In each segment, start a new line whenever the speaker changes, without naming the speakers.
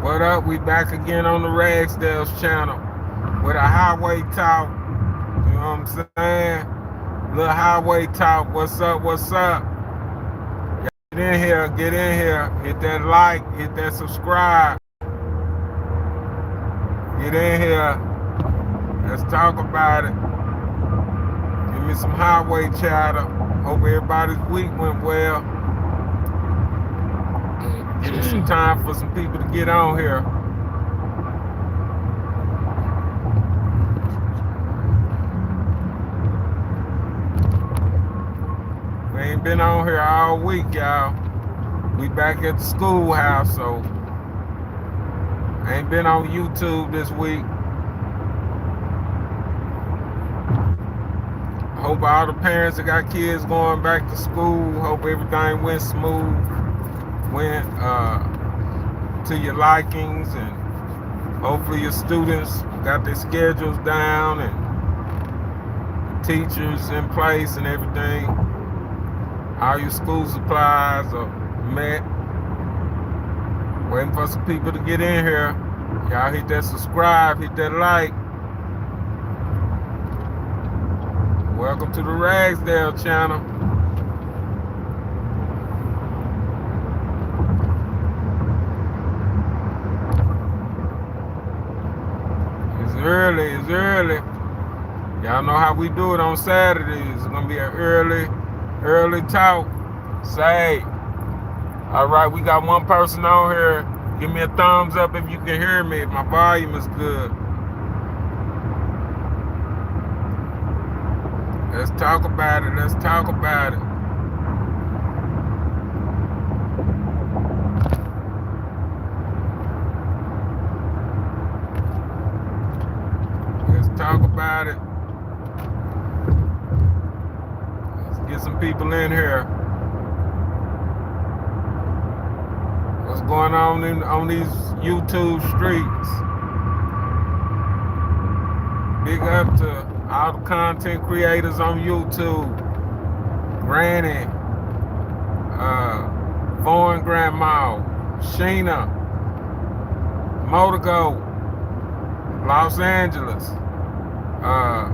What up? We back again on the Ragsdale's channel with a highway talk. You know what I'm saying? Little highway talk. What's up? What's up? Get in here. Get in here. Hit that like. Hit that subscribe. Get in here. Let's talk about it. Give me some highway chatter. Hope everybody's week went well. Give me some time for some people to get on here. We ain't been on here all week, y'all. We back at the schoolhouse, so ain't been on YouTube this week. Hope all the parents that got kids going back to school, hope everything went smooth, went to your likings, and hopefully your students got their schedules down and teachers in place and everything. All your school supplies are met. Waiting for some people to get in here. Y'all hit that subscribe, hit that like. Welcome to the Ragsdale channel. It's early, it's early. Y'all know how we do it on Saturdays. It's gonna be an early talk. Say, all right, we got one person on here. Give me a thumbs up if you can hear me, if my volume is good. Let's talk about it. Let's talk about it. Let's talk about it. Let's get some people in here. What's going on these YouTube streets? Big up to all the content creators on YouTube. Granny, Foreign Grandma, Sheena, Motorgo, Los Angeles. I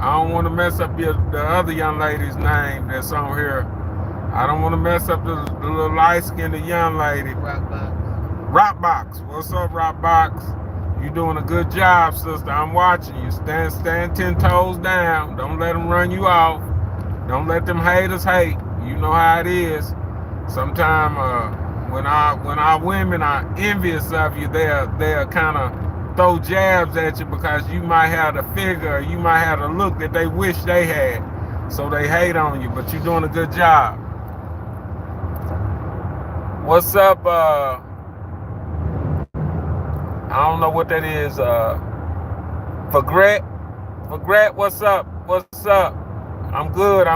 don't want to mess up the other young lady's name that's on here. I don't want to mess up the little light-skinned young lady. Rockbox. What's up, Rockbox? You doing a good job, sister. I'm watching you. Stand 10 toes down. Don't let them run you off. Don't let them haters hate. You know how it is. Sometimes when our women are envious of you, they'll kind of throw jabs at you because you might have the figure, you might have the look that they wish they had. So they hate on you, but you're doing a good job. What's up? I don't know what that is. Forgret, what's up? What's up? I'm good.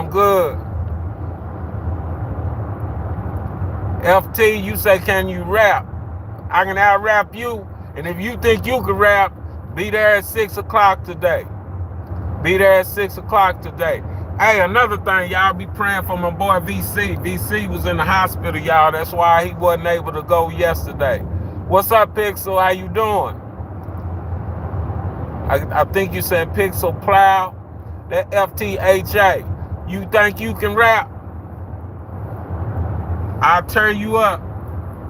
FT, you say, can you rap? I can out-rap you. And if you think you can rap, be there at 6 o'clock today. Be there at 6 o'clock today. Hey, another thing, y'all be praying for my boy VC. VC was in the hospital, y'all. That's why he wasn't able to go yesterday. What's up, Pixel? How you doing? I think you said Pixel Plow. That FTHA. You think you can rap? I'll turn you up.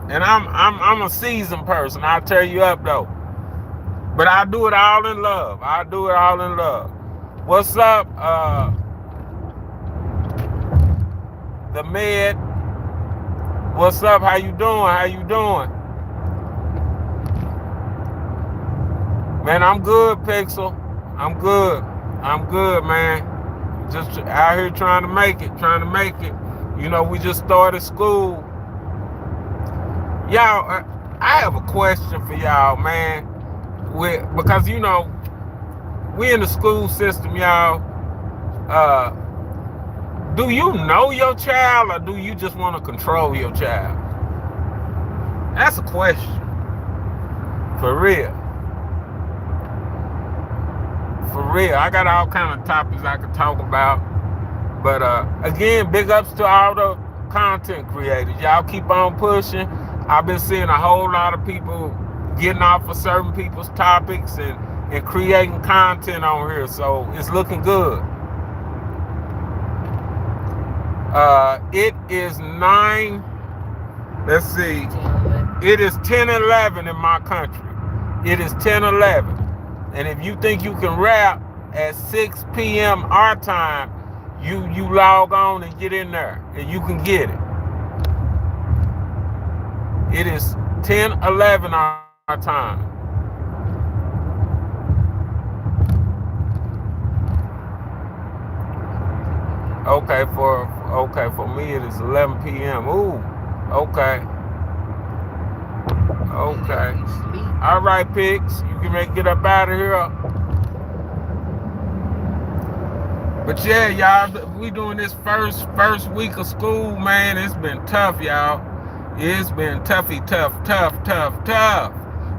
And I'm a seasoned person. I'll tear you up though. But I do it all in love. What's up? The Med. What's up? How you doing? Man, I'm good, Pixel. I'm good, man. Just out here trying to make it. You know, we just started school. Y'all, I have a question for y'all, man. Because, you know, we in the school system, y'all. Do you know your child or do you just want to control your child? That's a question. For real. I got all kind of topics I could talk about. But again, big ups to all the content creators. Y'all keep on pushing. I've been seeing a whole lot of people getting off of certain people's topics and creating content on here, so it's looking good. It is 9, let's see, it is 10:11 in my country. It is 10:11. And if you think you can rap at 6 p.m. our time, you log on and get in there and you can get it. It is 10:11 our time. Okay, for me it is 11 p.m. Ooh, okay. Okay. All right, pigs. You can get up out of here. But yeah, y'all, we doing this first week of school, man. It's been tough, y'all. It's been tough.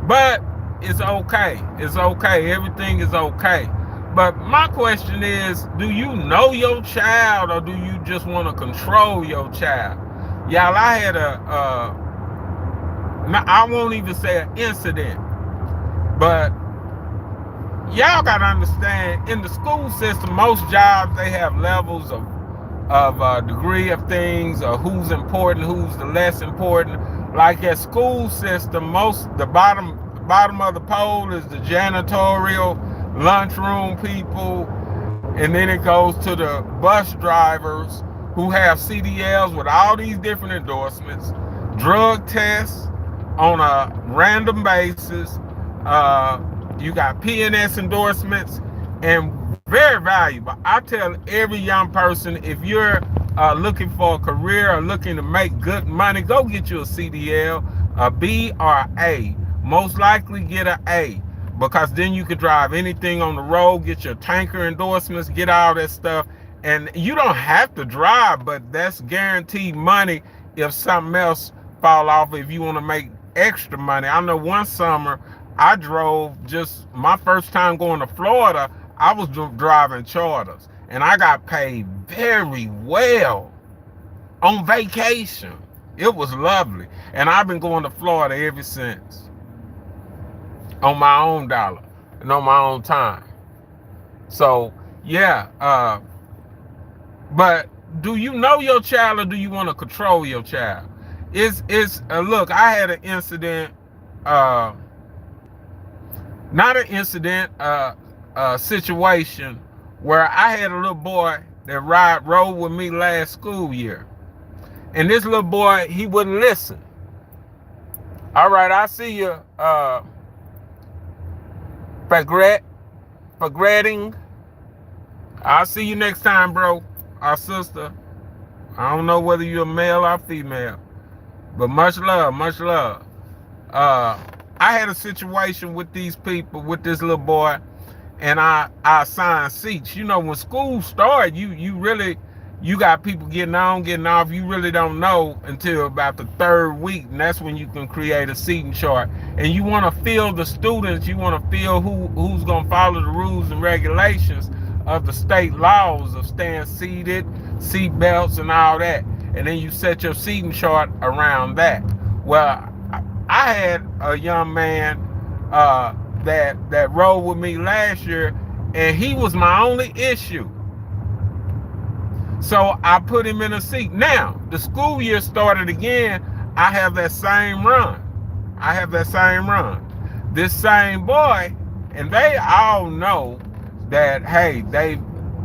But it's okay. It's okay. Everything is okay. But my question is, do you know your child or do you just want to control your child? Y'all, I had I won't even say an incident, but y'all gotta understand, in the school system, most jobs, they have levels of degree of things, or who's important, who's the less important. Like at school system, the bottom of the pole is the janitorial, lunchroom people, and then it goes to the bus drivers who have CDLs with all these different endorsements, drug tests on a random basis. You got PNS endorsements, and very valuable. I tell every young person, if you're looking for a career or looking to make good money, go get you a CDL, a B or A. Most likely get an A, because then you can drive anything on the road, get your tanker endorsements, get all that stuff. And you don't have to drive, but that's guaranteed money if something else fall off, if you want to make extra money. I know one summer I drove, just my first time going to Florida, I was driving charters, and I got paid very well on vacation. It was lovely, and I've been going to Florida ever since, on my own dollar and on my own time. So yeah, but do you know your child or do you want to control your child? Look, I had an incident, not an incident, a situation where I had a little boy that rode with me last school year. And this little boy, he wouldn't listen. All right, I see you, forgetting. I'll see you next time, bro, our sister. I don't know whether you're male or female, but much love, much love. I had a situation with these people, with this little boy, and I assigned seats. You know, when school started, you got people getting on, getting off. You really don't know until about the third week, and that's when you can create a seating chart. And you want to feel the students. You want to feel who's going to follow the rules and regulations of the state laws of staying seated, seat belts, and all that. And then you set your seating chart around that. Well, I had a young man that rode with me last year, and he was my only issue. So I put him in a seat. Now, the school year started again. I have that same run. This same boy, and they all know that, hey,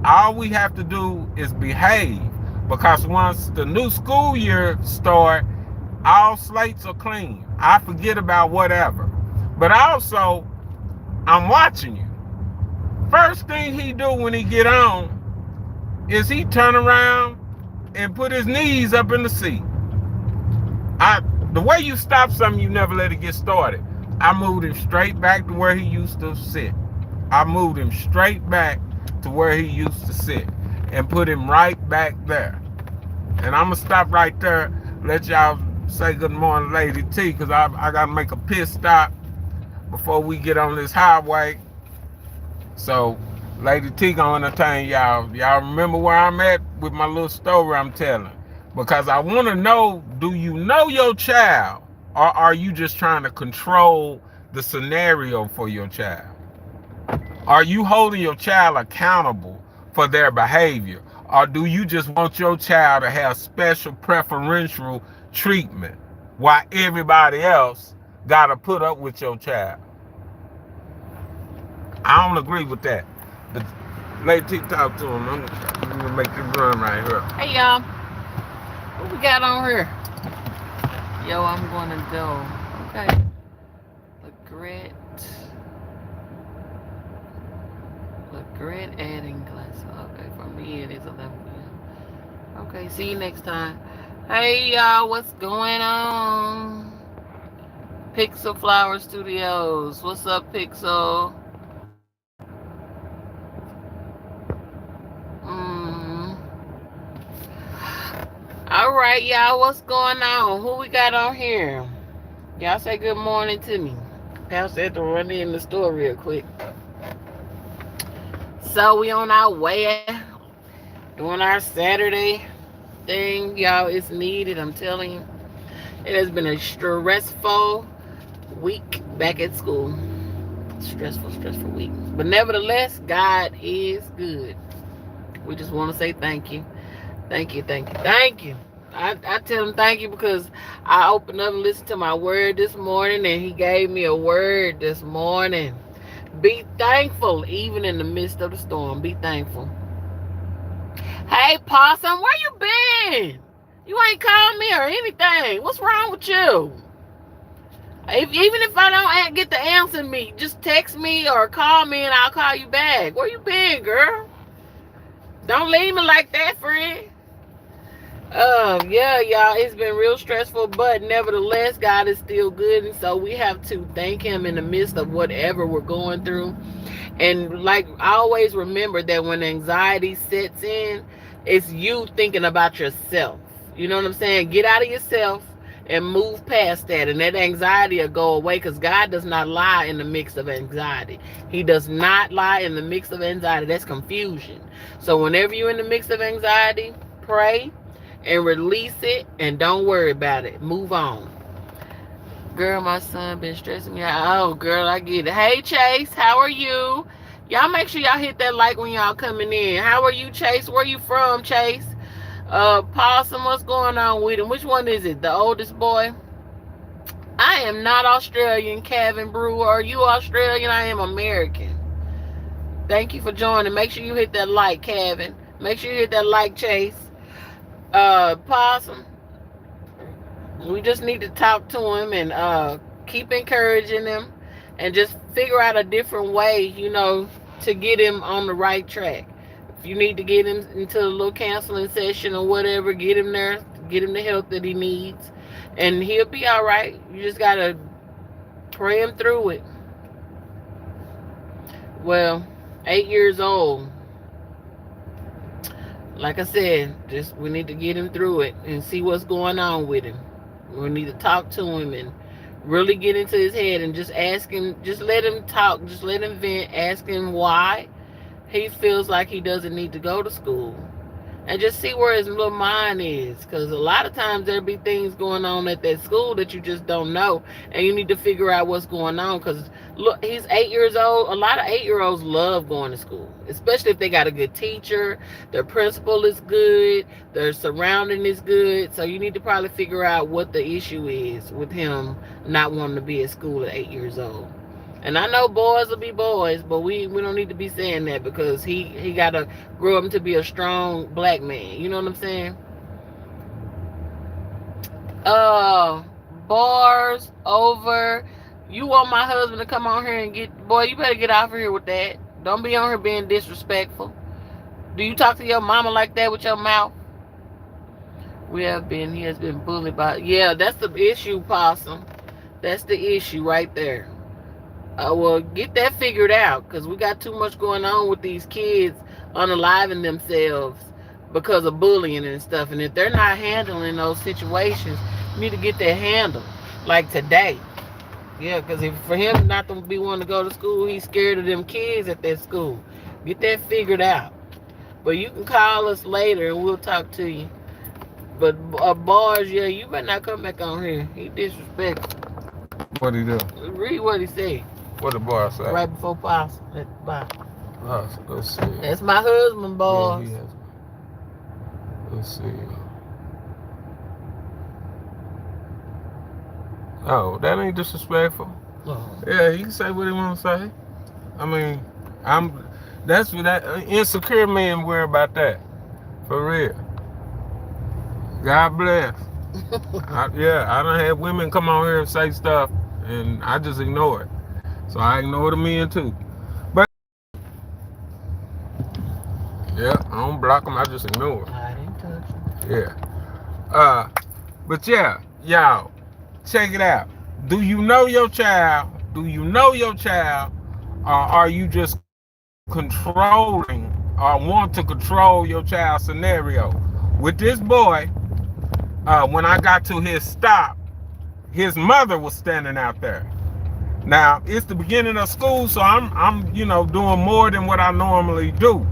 all we have to do is behave, because once the new school year starts, all slates are clean. I forget about whatever. But also, I'm watching you. First thing he do when he get on is he turn around and put his knees up in the seat. The way you stop something, you never let it get started. I moved him straight back to where he used to sit. And put him right back there. And I'm gonna stop right there, let y'all say good morning, Lady T, because I gotta make a pit stop before we get on this highway. So Lady T gonna entertain y'all. Y'all remember where I'm at with my little story I'm telling. Because I want to know, do you know your child Or are you just trying to control the scenario for your child? Are you holding your child accountable for their behavior? Or do you just want your child to have special preferential treatment while everybody else got to put up with your child? I don't agree with that. But let T talk to him. I'm gonna make this run right here.
Hey y'all, what we got on here? Yo, I'm gonna go. Okay. Legret adding class. Okay, for me it is 11 p.m. Okay, see you next time. Hey y'all, what's going on? Pixel Flower Studios. What's up, Pixel? All right, y'all, what's going on? Who we got on here? Y'all say good morning to me. Pastor had to run in the store real quick. So we on our way doing our Saturday thing. Y'all, it's needed, I'm telling you. It has been a stressful week back at school. Stressful week. But nevertheless, God is good. We just want to say thank you. Thank you. I tell him thank you because I opened up and listened to my word this morning, and he gave me a word this morning. Be thankful even in the midst of the storm. Be thankful. Hey, Possum, where you been? You ain't called me or anything. What's wrong with you? Even if I don't get the answer me, just text me or call me and I'll call you back. Where you been, girl? Don't leave me like that, friend. Yeah, y'all, it's been real stressful, but nevertheless, God is still good, and so we have to thank him in the midst of whatever we're going through. And like, I always remember that when anxiety sets in, it's you thinking about yourself. You know what I'm saying? Get out of yourself and move past that, and that anxiety will go away, because God does not lie in the mix of anxiety. He does not lie in the mix of anxiety. That's confusion. So whenever you're in the mix of anxiety, pray and release it, and don't worry about it. Move on. Girl, my son been stressing me out. Oh, girl, I get it. Hey, Chase, how are you? Y'all make sure y'all hit that like when y'all coming in. How are you, Chase? Where you from, Chase? Possum, what's going on with him? Which one is it? The oldest boy? I am not Australian, Kevin Brewer. Are you Australian? I am American. Thank you for joining. Make sure you hit that like, Kevin. Make sure you hit that like, Chase. Possum, we just need to talk to him and keep encouraging him and just figure out a different way, you know, to get him on the right track. If you need to get him into a little counseling session or whatever, get him there, get him the help that he needs, and he'll be all right. You just gotta pray him through it. Well, 8 years old. Like I said, just we need to get him through it and see what's going on with him. We need to talk to him and really get into his head and just ask him, just let him talk, just let him vent, ask him why he feels like he doesn't need to go to school. And just see where his little mind is. Because a lot of times there'll be things going on at that school that you just don't know. And you need to figure out what's going on. Because look, he's 8 years old. A lot of 8-year-olds love going to school. Especially if they got a good teacher. Their principal is good. Their surrounding is good. So you need to probably figure out what the issue is with him not wanting to be at school at 8 years old. And I know boys will be boys, but we don't need to be saying that, because he got to grow up to be a strong black man. You know what I'm saying? Bars over. You want my husband to come on here and boy, you better get off of here with that. Don't be on here being disrespectful. Do you talk to your mama like that with your mouth? He has been bullied by, yeah, that's the issue, Possum. That's the issue right there. Well, get that figured out, because we got too much going on with these kids unaliving themselves because of bullying and stuff. And if they're not handling those situations, you need to get that handled, like today. Yeah, because for him not to be wanting to go to school, he's scared of them kids at that school. Get that figured out. But you can call us later and we'll talk to you. But bars, yeah, you better not come back on here. He disrespectful.
What he do?
Read what he said.
What the bar say?
Right before Pastor at the bottom.
Let's see.
That's my husband, boss.
Yeah, let's see. Oh, that ain't disrespectful.
Oh.
Yeah, he can say what he want to say. I mean, that's what that insecure man worry about that. For real. God bless. I done had women come on here and say stuff, and I just ignore it. So I ignore the men too. But yeah, I don't block them. I just ignore them.
I didn't touch him.
Yeah. But yeah, y'all, check it out. Do you know your child? Do you know your child? Or are you just controlling or want to control your child's scenario? With this boy, when I got to his stop, his mother was standing out there. Now, it's the beginning of school, so I'm doing more than what I normally do.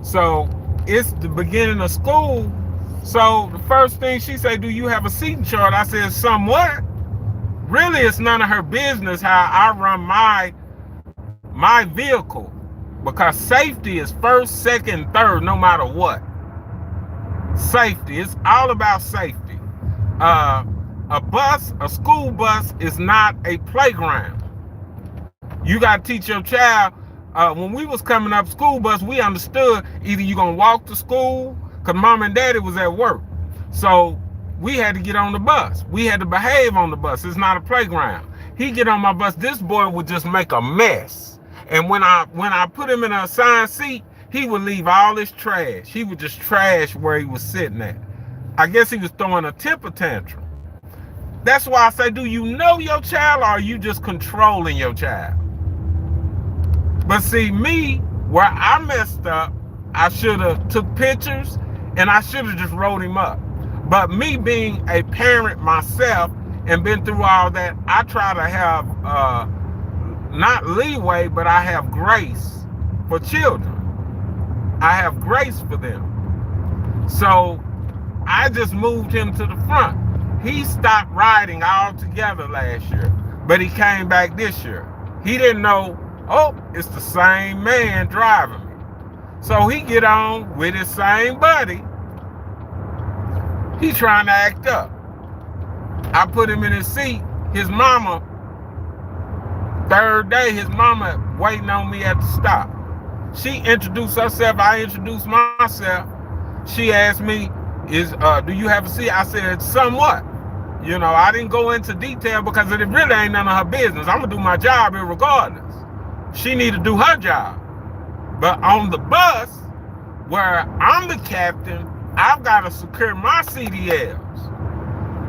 So it's the beginning of school. So the first thing she said, do you have a seating chart? I said, somewhat. Really, it's none of her business how I run my vehicle, because safety is first, second, third, no matter what. Safety, it's all about safety. A school bus is not a playground. You got to teach your child. When we was coming up, school bus, we understood either you're going to walk to school, because mom and daddy was at work. So we had to get on the bus. We had to behave on the bus. It's not a playground. He get on my bus, this boy would just make a mess. And when I put him in an assigned seat, he would leave all his trash. He would just trash where he was sitting at. I guess he was throwing a temper tantrum. That's why I say, do you know your child, or are you just controlling your child? But see, me, where I messed up, I should have took pictures and I should have just wrote him up. But me being a parent myself and been through all that, I try to have not leeway, but I have grace for children. I have grace for them. So I just moved him to the front. He stopped riding altogether last year, but he came back this year. He didn't know, oh, it's the same man driving me. So he get on with his same buddy. He trying to act up. I put him in his seat. His mama, third day, his mama waiting on me at the stop. She introduced herself. I introduced myself. She asked me, do you have a seat? I said, somewhat. I didn't go into detail because it really ain't none of her business. I'm going to do my job regardless. She need to do her job. But on the bus, where I'm the captain, I've got to secure my CDLs.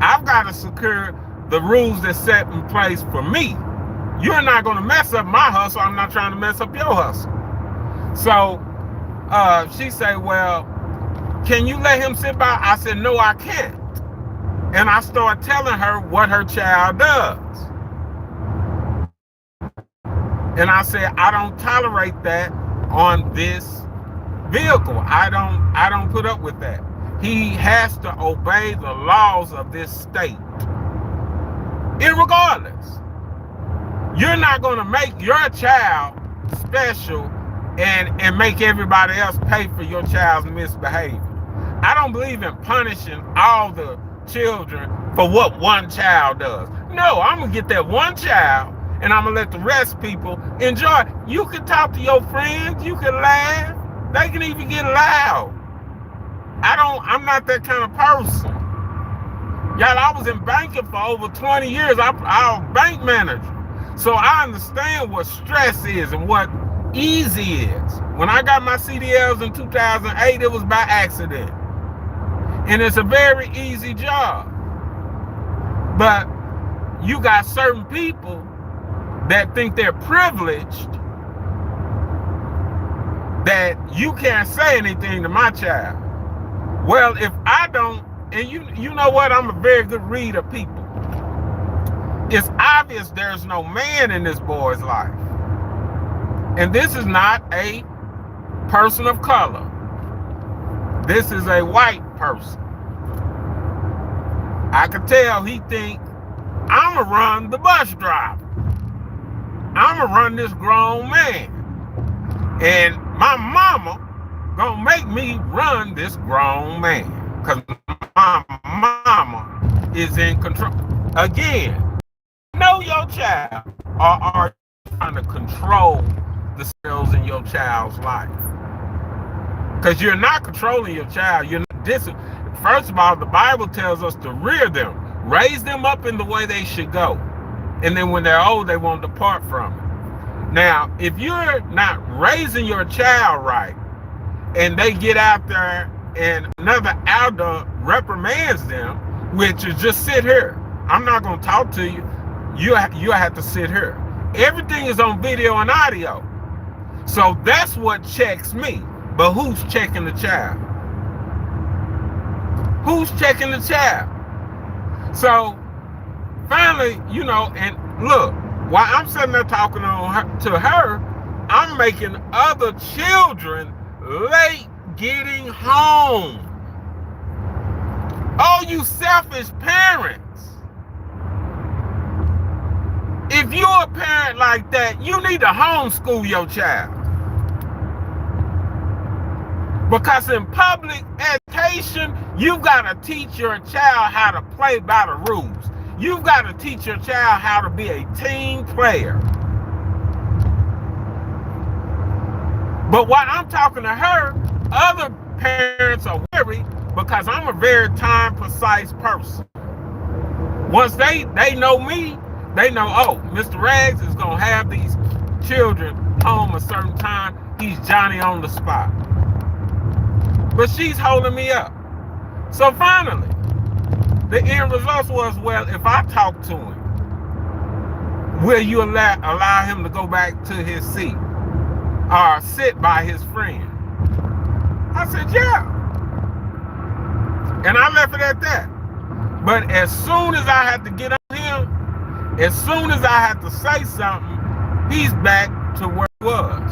I've got to secure the rules that's set in place for me. You're not going to mess up my hustle. I'm not trying to mess up your hustle. So she said, well, can you let him sit by? I said, no, I can't. And I started telling her what her child does. And I said, I don't tolerate that on this vehicle. I don't put up with that. He has to obey the laws of this state. Irregardless. You're not going to make your child special and make everybody else pay for your child's misbehavior. I don't believe in punishing all the children for what one child does. No, I'm going to get that one child and I'm going to let the rest people enjoy. You can talk to your friends. You can laugh. They can even get loud. I'm not that kind of person. Y'all, I was in banking for over 20 years. I'm a bank manager. So I understand what stress is and what easy is. When I got my CDLs in 2008, it was by accident. And it's a very easy job. But you got certain people that think they're privileged that you can't say anything to my child. Well, if I don't, and you know what, I'm a very good reader of people. It's obvious there's no man in this boy's life. And this is not a person of color. This is a white person. I could tell he think I'ma run the bus driver. I'ma run this grown man. And my mama gonna make me run this grown man. Because my mama is in control. Again, know your child, or are you trying to control the cells in your child's life? Because you're not controlling your child. You're not First of all, the Bible tells us to rear them, raise them up in the way they should go. And then when they're old, they won't depart from it. Now, if you're not raising your child right, and they get out there and another elder reprimands them, which is just sit here. I'm not going to talk to you. You have to sit here. Everything is on video and audio. So that's what checks me. But who's checking the child? Who's checking the child? So finally, you know, and look, while I'm sitting there talking to her, I'm making other children late getting home. Oh, you selfish parents. If you're a parent like that, you need to homeschool your child. Because in public education, you've got to teach your child how to play by the rules. You've got to teach your child how to be a team player. But while I'm talking to her, other parents are worried because I'm a very time-precise person. Once they know me, they know, oh, Mr. Rags is going to have these children home a certain time. He's Johnny on the spot. But she's holding me up. So finally, the end result was, well, if I talk to him, will you allow him to go back to his seat or sit by his friend? I said, yeah. And I left it at that. But as soon as I had to get on him, as soon as I had to say something, he's back to where he was.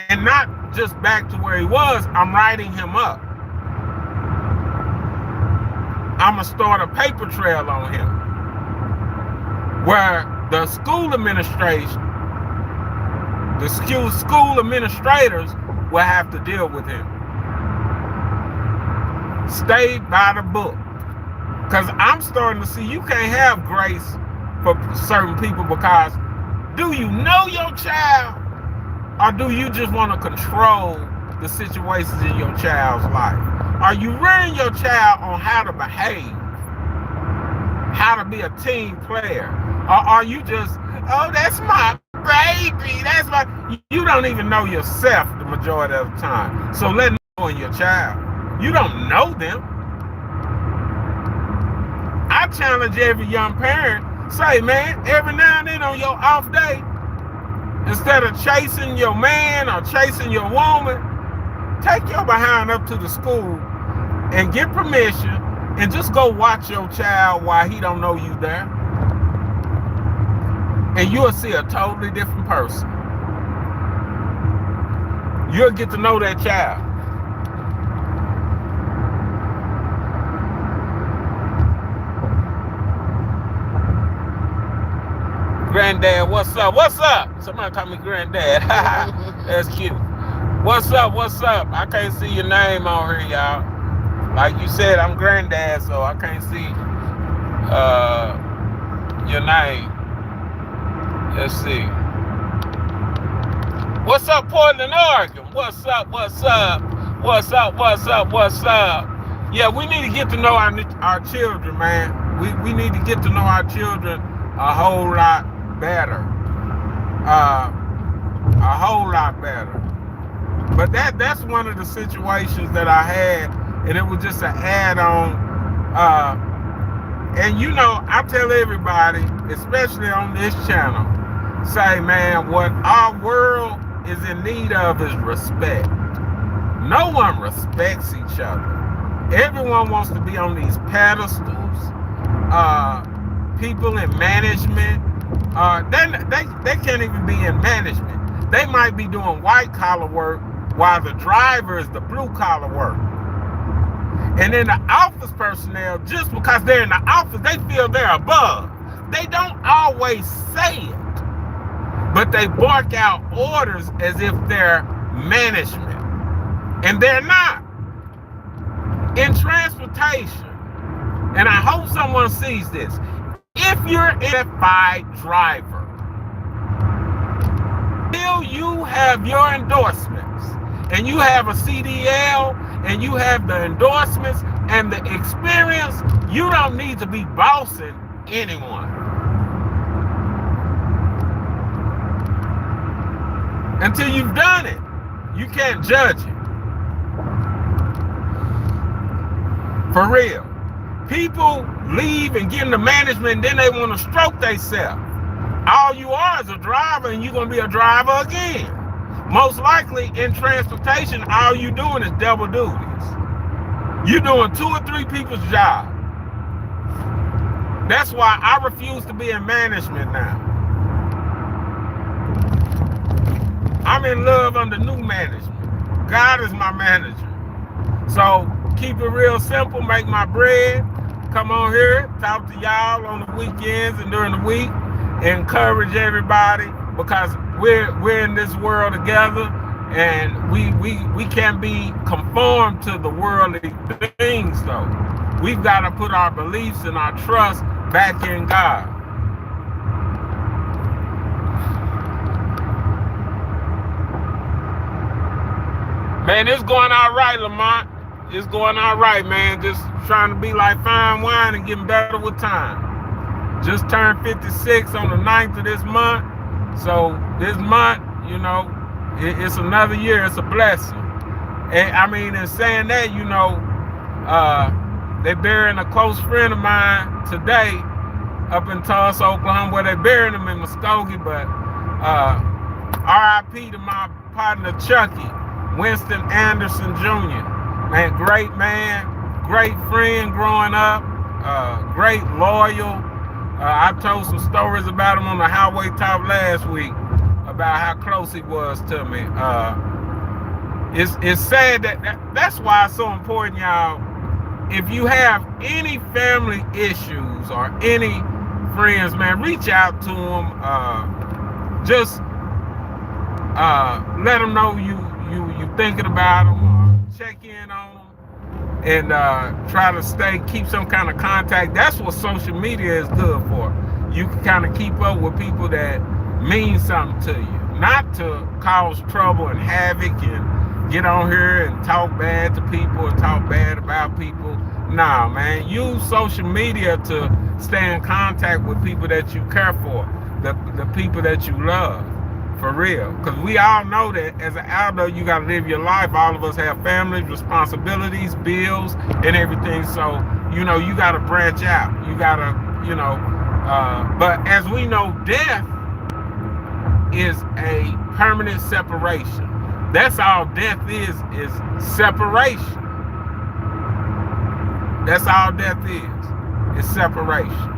And not just back to where he was, I'm writing him up. I'm going to start a paper trail on him where the school administration, the school administrators will have to deal with him. Stay by the book. Because I'm starting to see you can't have grace for certain people because do you know your child? Or do you just want to control the situations in your child's life? Are you rearing your child on how to behave? How to be a team player? Or are you just, oh, that's my baby. That's my... You don't even know yourself the majority of the time. So let know in your child. You don't know them. I challenge every young parent, say, man, every now and then on your off day, instead of chasing your man or chasing your woman, take your behind up to the school and get permission and just go watch your child while he don't know you there. And you'll see a totally different person. You'll get to know that child. Granddad, what's up? What's up? Somebody call me Granddad. That's cute. What's up? What's up? I can't see your name on here, y'all. Like you said, I'm Granddad, so I can't see your name. Let's see. What's up, Portland, Oregon? What's up? What's up? What's up? What's up? What's up? Yeah, we need to get to know our children, man. We need to get to know our children a whole lot better. A whole lot better. But that's one of the situations that I had, and it was just an add-on. And you know, I tell everybody, especially on this channel, say, man, what our world is in need of is respect. No one respects each other. Everyone wants to be on these pedestals. People in management, they can't even be in management. They might be doing white collar work while the driver is the blue collar work. And then the office personnel, just because they're in the office, they feel they're above. They don't always say it, but they bark out orders as if they're management. And they're not. In transportation, and I hope someone sees this, if you're a certified driver, till you have your endorsements, and you have a CDL, and you have the endorsements and the experience, you don't need to be bossing anyone. Until you've done it, you can't judge it. For real. People leave and get into management, and then they want to stroke themselves. All you are is a driver, and you're going to be a driver again. Most likely in transportation, all you doing is double duties. You're doing 2 or 3 people's job. That's why I refuse to be in management now. I'm in love under new management. God is my manager. So keep it real simple, make my bread. Come on here, talk to y'all on the weekends and during the week. Encourage everybody, because we're in this world together, and we can't be conformed to the worldly things though. We've got to put our beliefs and our trust back in God. Man, it's going all right, Lamont. It's going all right, man. Just trying to be like fine wine and getting better with time. Just turned 56 on the 9th of this month. So this month, you know, it's another year. It's a blessing. And I mean, in saying that, you know, they're burying a close friend of mine today up in Tulsa, Oklahoma, where they're burying him in Muskogee. But RIP to my partner, Chucky, Winston Anderson Jr. Man, great man, great friend growing up, great loyal. I told some stories about him on the Highway Talk last week about how close he was to me. It's sad that's why it's so important, y'all. If you have any family issues or any friends, man, reach out to them. Just let them know you thinking about them, or check in on them, and try to keep some kind of contact. That's what social media is good for. You can kind of keep up with people that mean something to you, not to cause trouble and havoc and get on here and talk bad to people and talk bad about people. Nah, man, use social media to stay in contact with people that you care for, the people that you love. For real, because we all know that as an adult, you got to live your life. All of us have families, responsibilities, bills, and everything. So, you know, you got to branch out. You got to, you know, but as we know, death is a permanent separation. That's all death is separation. That's all death is separation.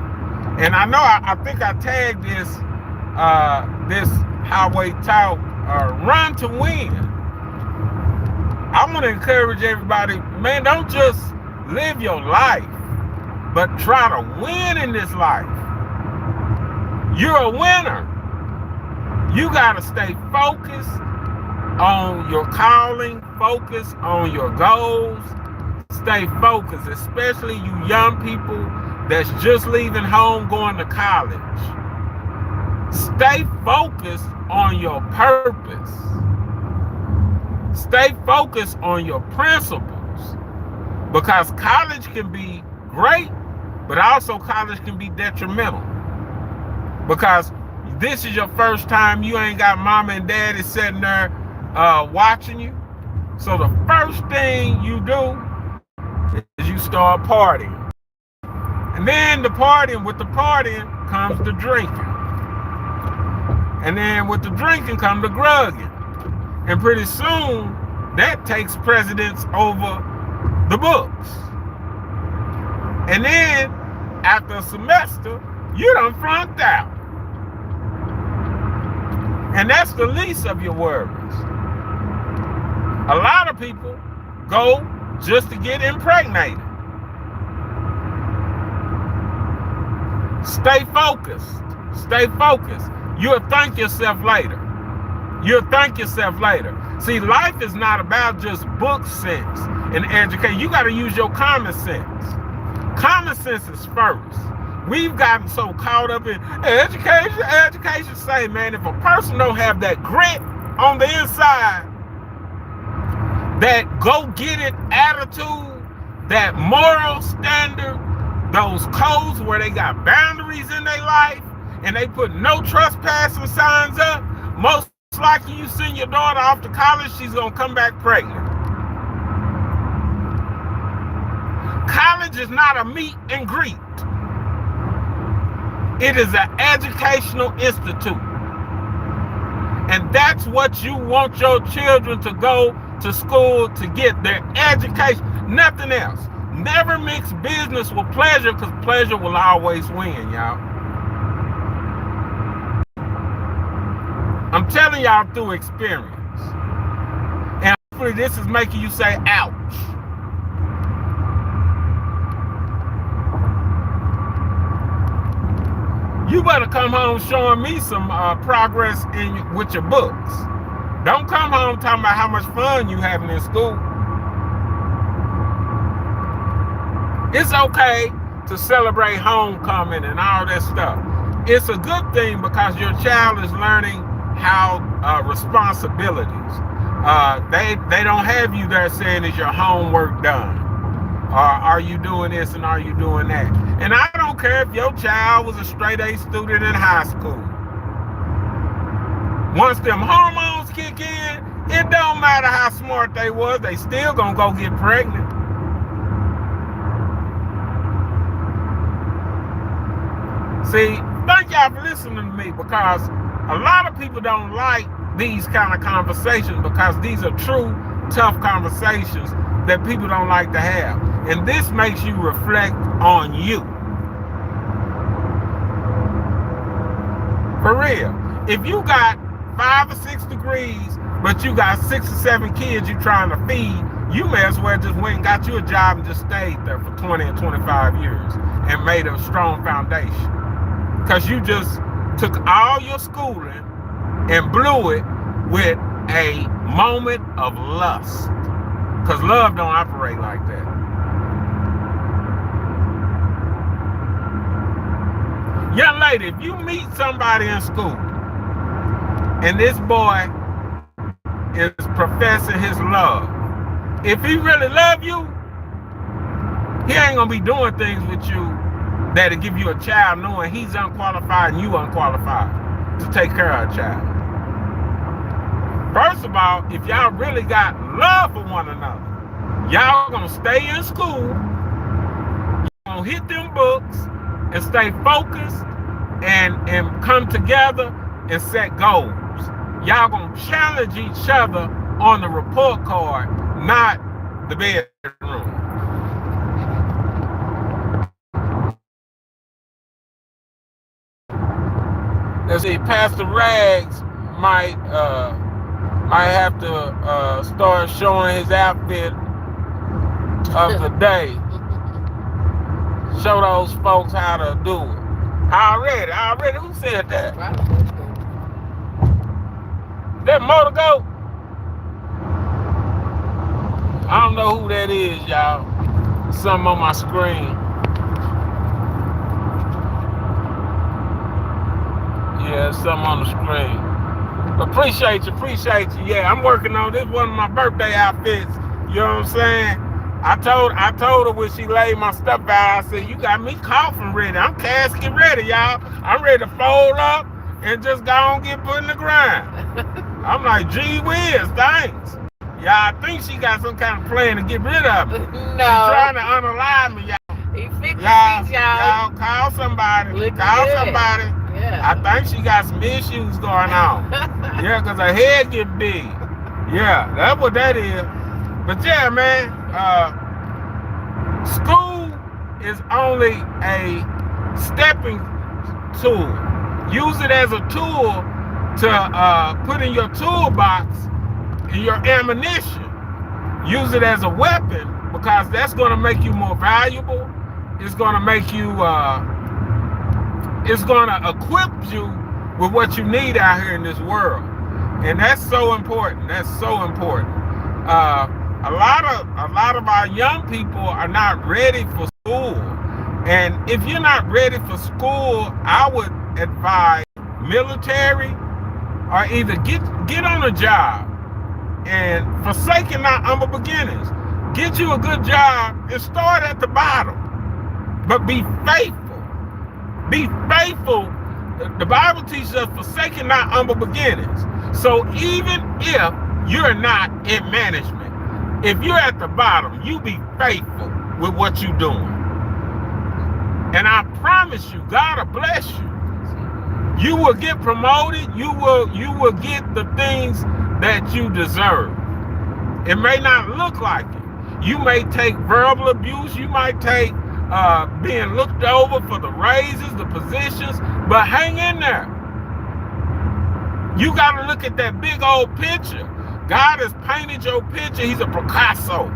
And I know, I think I tagged this Highway Talk, Run to Win. I want to encourage everybody, man, don't just live your life, but try to win in this life. You're a winner. You got to stay focused on your calling, focus on your goals, stay focused, especially you young people that's just leaving home going to college. Stay focused on your purpose. Stay focused on your principles, because college can be great, but also college can be detrimental, because this is your first time. You ain't got mama and daddy sitting there watching you. So the first thing you do is you start partying, and then with the partying comes the drinking. And then with the drinking come the grugging. And pretty soon, that takes precedence over the books. And then, after a semester, you done flunked out. And that's the least of your worries. A lot of people go just to get impregnated. Stay focused. Stay focused. You'll thank yourself later. You'll thank yourself later. See, life is not about just book sense and education. You got to use your common sense. Common sense is first. We've gotten so caught up in education. Education say, man, if a person don't have that grit on the inside, that go-get-it attitude, that moral standard, those codes where they got boundaries in their life and they put no trespassing signs up, most likely you send your daughter off to college, she's going to come back pregnant. College is not a meet and greet. It is an educational institute. And that's what you want your children to go to school to get, their education, nothing else. Never mix business with pleasure, because pleasure will always win, y'all. I'm telling y'all through experience. And hopefully this is making you say, ouch. You better come home showing me some progress with your books. Don't come home talking about how much fun you having in school. It's okay to celebrate homecoming and all that stuff. It's a good thing because your child is learning how responsibilities. They don't have you there saying, is your homework done? Are you doing this and are you doing that? And I don't care if your child was a straight A student in high school. Once them hormones kick in, it don't matter how smart they was, they still gonna go get pregnant. See, thank y'all for listening to me, because a lot of people don't like these kind of conversations because these are true, tough conversations that people don't like to have. And this makes you reflect on you. For real. If you got 5 or 6 degrees, but you got 6 or 7 kids you trying to feed, you may as well just went and got you a job and just stayed there for 20 or 25 years and made a strong foundation. Because you just took all your schooling and blew it with a moment of lust. Because love don't operate like that. Young lady, if you meet somebody in school and this boy is professing his love, if he really love you, he ain't gonna be doing things with you that'll give you a child knowing he's unqualified and you unqualified to take care of a child. First of all, if y'all really got love for one another, y'all gonna stay in school, y'all gonna hit them books and stay focused and come together and set goals. Y'all gonna challenge each other on the report card, not the bedroom. Let's see, Pastor Rags might have to start showing his outfit of the day. Show those folks how to do it. Already, who said that? That Motor Goat? I don't know who that is, y'all. Something on my screen. Yeah, something on the screen. Appreciate you. Yeah, I'm working on this. One of my birthday outfits. You know what I'm saying? I told her when she laid my stuff out, I said, you got me coffin ready. I'm casket ready, y'all. I'm ready to fold up and just go on get put in the ground. I'm like, gee whiz, thanks. Y'all think she got some kind of plan to get rid of me. No. She's trying to unalive me, y'all.
He fixed y'all.
Y'all call somebody. Somebody. Yeah. I think she got some issues going on. Yeah, because her head get big. Yeah, that's what that is. But yeah, man, school is only a stepping tool. Use it as a tool to put in your toolbox, in your ammunition. Use it as a weapon, because that's going to make you more valuable. It's going to make you, it's going to equip you with what you need out here in this world. And that's so important. That's so important. A lot of our young people are not ready for school. And if you're not ready for school, I would advise military, or either get on a job and forsaking not humble beginnings. Get you a good job and start at the bottom. But be faithful. Be faithful. The Bible teaches us forsaking not humble beginnings. So even if you're not in management, if you're at the bottom, you be faithful with what you're doing. And I promise you, God will bless you. You will get promoted. You will get the things that you deserve. It may not look like it. You may take verbal abuse. You might take being looked over for the raises, the positions, but hang in there. You got to look at that big old picture. God has painted your picture. He's a Picasso.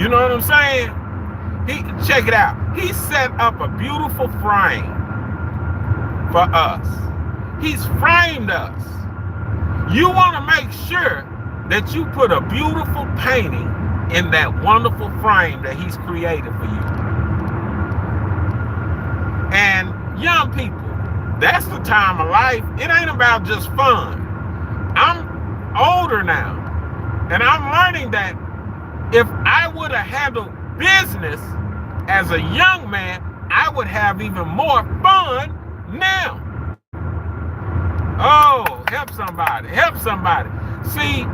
You know what I'm saying? Check it out. He set up a beautiful frame for us. He's framed us. You want to make sure that you put a beautiful painting in that wonderful frame that he's created for you. And young people, that's the time of life. It ain't about just fun. I'm older now, and I'm learning that if I would have handled business as a young man, I would have even more fun now. Oh, help somebody. Help somebody. See,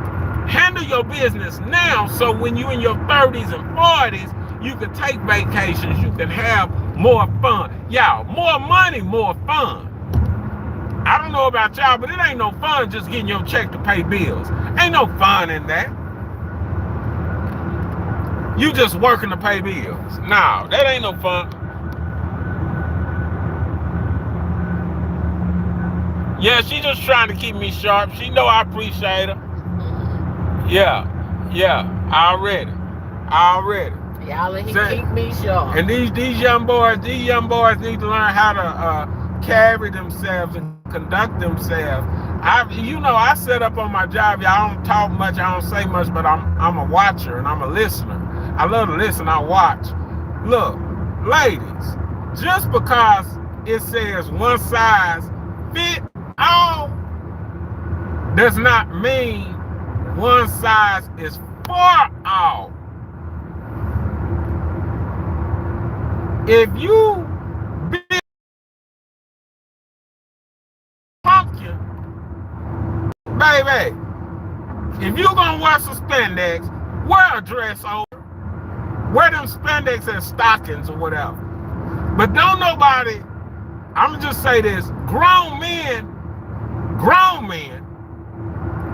handle your business now so when you're in your 30s and 40s, you can take vacations, you can have more fun. Y'all, more money, more fun. I don't know about y'all, but it ain't no fun just getting your check to pay bills. Ain't no fun in that. You just working to pay bills. No, that ain't no fun. Yeah, she just trying to keep me sharp. She know I appreciate her. Yeah, already.
Y'all let him keep me sharp.
And these young boys need to learn how to carry themselves and conduct themselves. I set up on my job. Y'all don't talk much, I don't say much, but I'm a watcher and I'm a listener. I love to listen, I watch. Look, ladies, just because it says one size fit all does not mean one size is for all. If you big pumpkin, baby, if you gonna wear some spandex, wear a dress over. Wear them spandex and stockings or whatever. But don't nobody, I'm just say this, grown men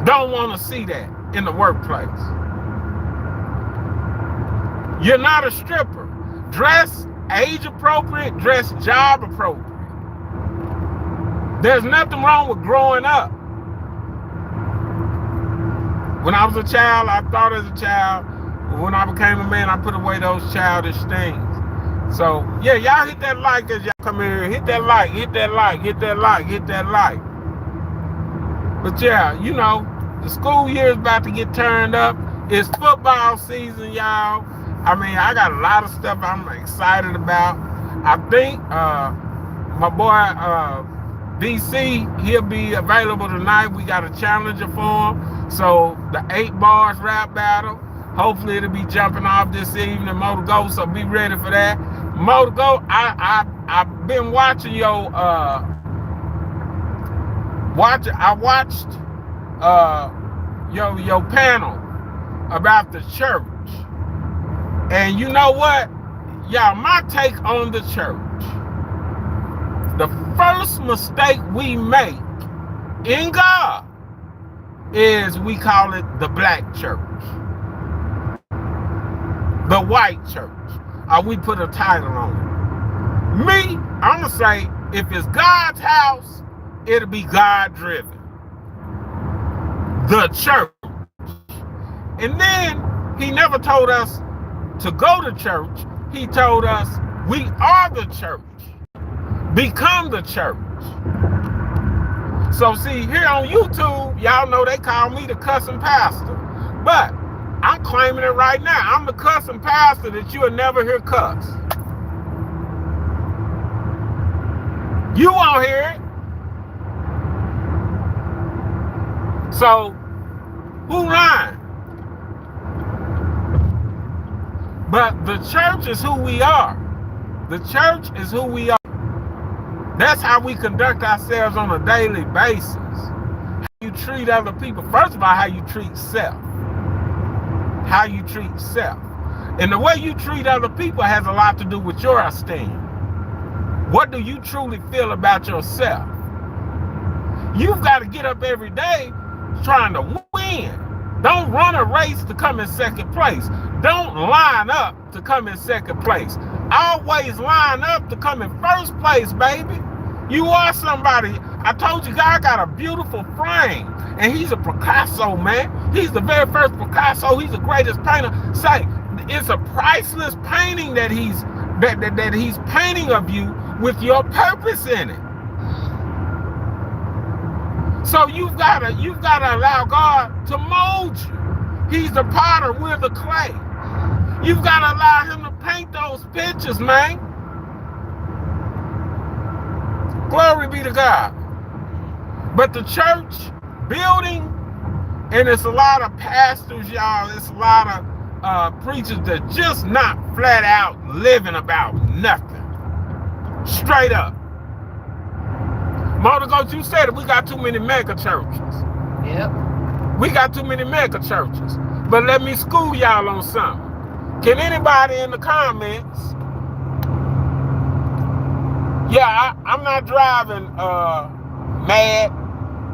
don't want to see that in the workplace. You're not a stripper. Dress age appropriate, dress job appropriate. There's nothing wrong with growing up. When I was a child, I thought as a child. When I became a man, I put away those childish things. So, yeah, y'all hit that like as y'all come in here. Hit that like, hit that like, hit that like, hit that like. But yeah, you know, the school year is about to get turned up. It's football season, y'all. I mean, I got a lot of stuff I'm excited about. I think my boy DC, he'll be available tonight. We got a challenger for him. So the 8 bars rap battle, hopefully it'll be jumping off this evening, Motor Go, so be ready for that. Motor Go, I've been watching your your panel about the church. And you know what? Y'all, my take on the church. The first mistake we make in God is we call it the black church, the white church, or we put a title on it. Me, I'm gonna say, if it's God's house, it'll be God-driven. The church. And then He never told us to go to church. He told us we are the church. Become the church. So see, here on YouTube, y'all know they call me the cussing pastor. But I'm claiming it right now. I'm the cussing pastor that you'll never hear cuss. You won't hear it. So, who lying? But the church is who we are. The church is who we are. That's how we conduct ourselves on a daily basis. How you treat other people. First of all, how you treat self. How you treat self. And the way you treat other people has a lot to do with your esteem. What do you truly feel about yourself? You've got to get up every day trying to win. Don't run a race to come in second place. Don't line up to come in second place. Always line up to come in first place, baby. You are somebody. I told you, God got a beautiful frame. And he's a Picasso, man. He's the very first Picasso. He's the greatest painter. Say, it's a priceless painting that he's painting of you with your purpose in it. So you've got to allow God to mold you. He's the potter, we're the clay. You've got to allow him to paint those pictures, man. Glory be to God. But the church building, and it's a lot of pastors, y'all, it's a lot of preachers that just not flat out living about nothing. Straight up. Motor Coach, you said it, we got too many mega churches.
Yep.
We got too many mega churches. But let me school y'all on something. Can anybody in the comments? Yeah, I'm not driving mad.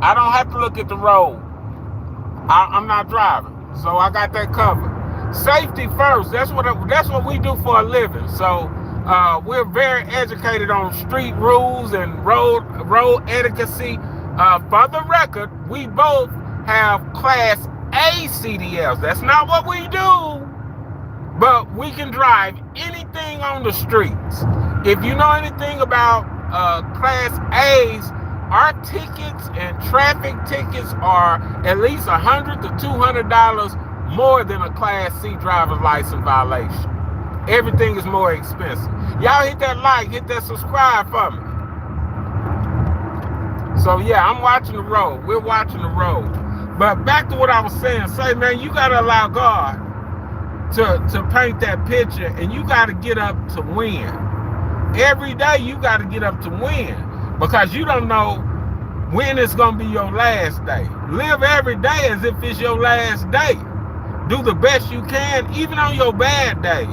I don't have to look at the road. I'm not driving, so I got that covered. Safety first. That's what we do for a living. So we're very educated on street rules and road etiquette. For the record, we both have Class A CDLs. That's not what we do, but we can drive anything on the streets. If you know anything about Class A's, our tickets and traffic tickets are at least $100 to $200 more than a Class C driver's license violation. Everything is more expensive. Y'all hit that like, hit that subscribe for me. So yeah, I'm watching the road. We're watching the road. But back to what I was saying. Say, man, you got to allow God to paint that picture, and you got to get up to win. Every day you got to get up to win, because you don't know when it's going to be your last day. Live every day as if it's your last day. Do the best you can, even on your bad days.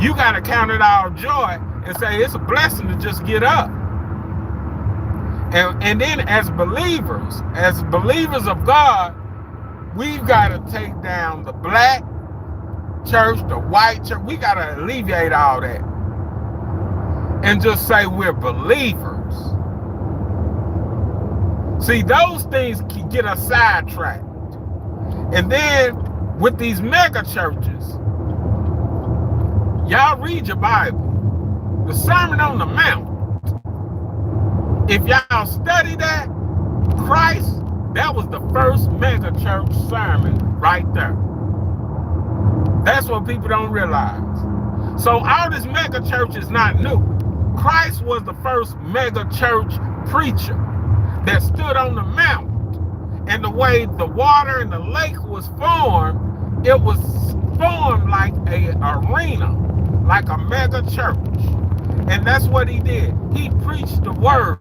You got to count it all joy and say it's a blessing to just get up. And then as believers of God, we've got to take down the black church, the white church. We got to alleviate all that and just say we're believers. See, those things can get us sidetracked. And then with these mega churches, y'all read your Bible. The Sermon on the Mount. If y'all study that, Christ, that was the first mega church sermon right there. That's what people don't realize. So all this mega church is not new. Christ was the first mega church preacher that stood on the mount. And the way the water in the lake was formed, it was formed like an arena, like a mega church. And that's what he did. He preached the word.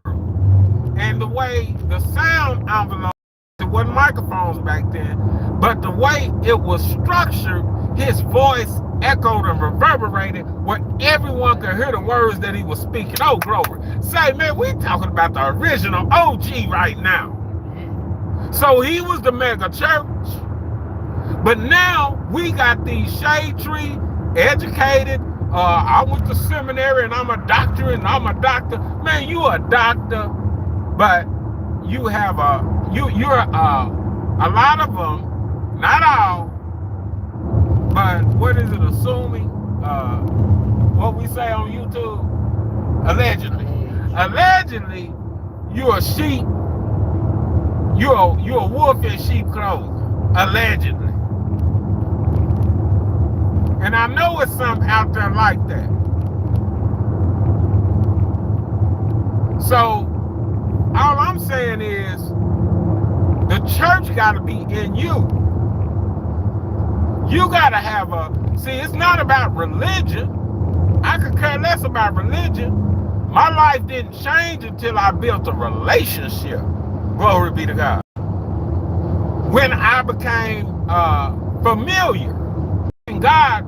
And the way the sound envelope, it wasn't microphones back then, but the way it was structured, his voice echoed and reverberated where everyone could hear the words that he was speaking. Oh, glory. Say, man, we're talking about the original OG right now. So he was the mega church. But now we got these shade tree, educated, I went to seminary and I'm a doctor and I'm a doctor. Man, you a doctor, but you have you're a lot of them, not all, But what is it, assuming? What we say on YouTube? Allegedly. Allegedly, you're a sheep. You're a wolf in sheep clothing. Allegedly. And I know it's something out there like that. So, all I'm saying is, the church got to be in you. You got to have see, it's not about religion. I could care less about religion. My life didn't change until I built a relationship. Glory be to God. When I became familiar, and God